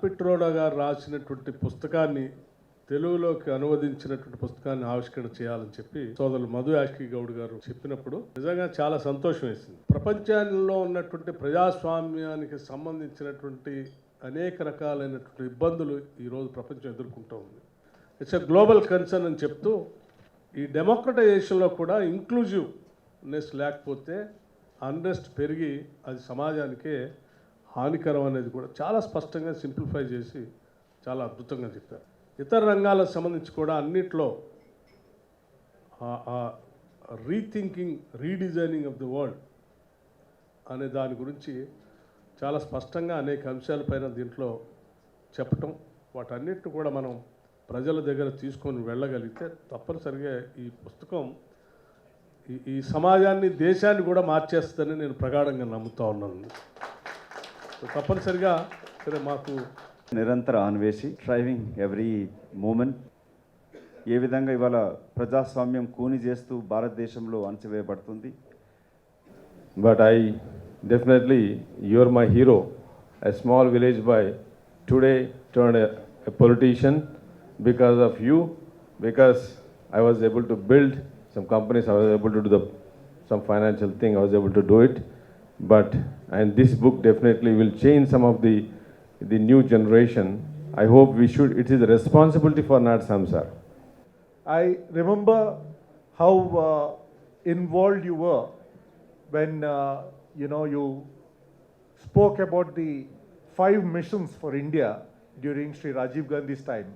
పిట్రోడా గారు రాసినటువంటి పుస్తకాన్ని తెలుగులోకి అనువదించినటువంటి పుస్తకాన్ని ఆవిష్కరణ చేయాలని చెప్పి సోదరులు మధు యాష్కి గౌడ్ గారు చెప్పినప్పుడు నిజంగా చాలా సంతోషం వేసింది. ప్రపంచంలో ఉన్నటువంటి ప్రజాస్వామ్యానికి సంబంధించినటువంటి అనేక రకాలైనటువంటి ఇబ్బందులు ఈరోజు ప్రపంచం ఎదుర్కొంటూ ఉంది. ఇట్స్ ఎ గ్లోబల్ కన్సర్న్ అని చెప్తూ ఈ డెమోక్రటైజేషన్లో కూడా ఇంక్లూజివ్నెస్ లేకపోతే అన్రెస్ట్ పెరిగి అది సమాజానికే హానికరం అనేది కూడా చాలా స్పష్టంగా సింప్లిఫై చేసి చాలా అద్భుతంగా చెప్పారు. ఇతర రంగాలకు సంబంధించి కూడా అన్నిట్లో rethinking redesigning of the world అనే దాని గురించి చాలా స్పష్టంగా అనేక అంశాలపైన దీంట్లో చెప్పటం, వాటన్నిటిని కూడా మనం ప్రజల దగ్గర తీసుకొని వెళ్ళగలిగితే తప్పనిసరిగా ఈ పుస్తకం ఈ సమాజాన్ని దేశాన్ని కూడా మార్చేస్తుందని నేను ప్రగాఢంగా నమ్ముతా ఉన్నాను. తప్పనిసరిగా మాకు నిరంతర అన్వేషి డ్రైవింగ్ ఎవ్రీ మూమెంట్ ఏ విధంగా ఇవాళ ప్రజాస్వామ్యం కూని చేస్తూ భారతదేశంలో అణచివేయబడుతుంది. But I definitely you are my hero. A small village boy today turned a politician because of you, because I was able to build some companies, I was able to do some financial thing, I was able to do it. And this book definitely will change some of the new generation. I hope it is a responsibility for Nat Samsar. I remember how involved you were when you spoke about the 5 missions for India during Sri Rajiv Gandhi's time.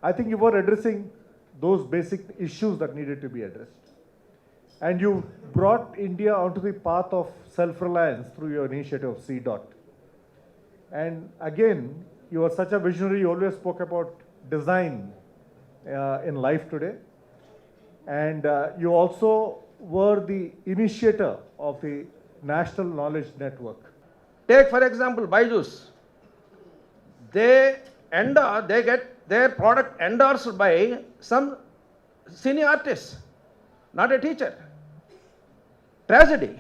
I think you were addressing those basic issues that needed to be addressed. And you brought India onto the path of self-reliance through your initiative of C. And again, you are such a visionary, you always spoke about design in life today. And you also were the initiator of the National Knowledge Network. Take for example Byju's. They get their product endorsed by some senior artist, not a teacher. Tragedy,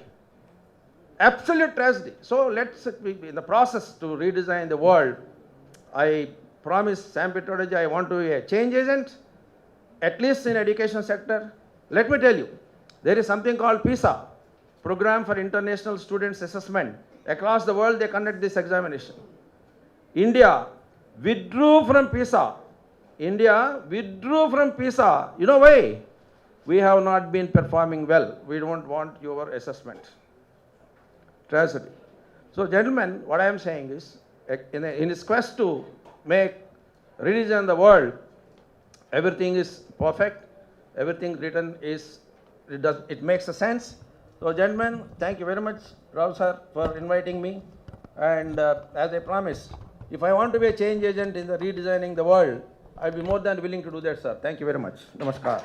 absolute tragedy. So let's be in the process to redesign the world. I promise Sam Pitrodaji, I want to be a change agent, at least in education sector. Let me tell you, there is something called PISA, Program for International Students Assessment. Across the world they conduct this examination. India withdrew from PISA. You know why? We have not been performing well. We don't want your assessment. Tragedy. So gentlemen, what I am saying is, in his quest to make religion the world, everything is perfect, everything written is, it makes a sense. So gentlemen, thank you very much, Rao sir, for inviting me. And as I promised, if I want to be a change agent in the redesigning the world, I'll be more than willing to do that, sir. Thank you very much. Namaskar.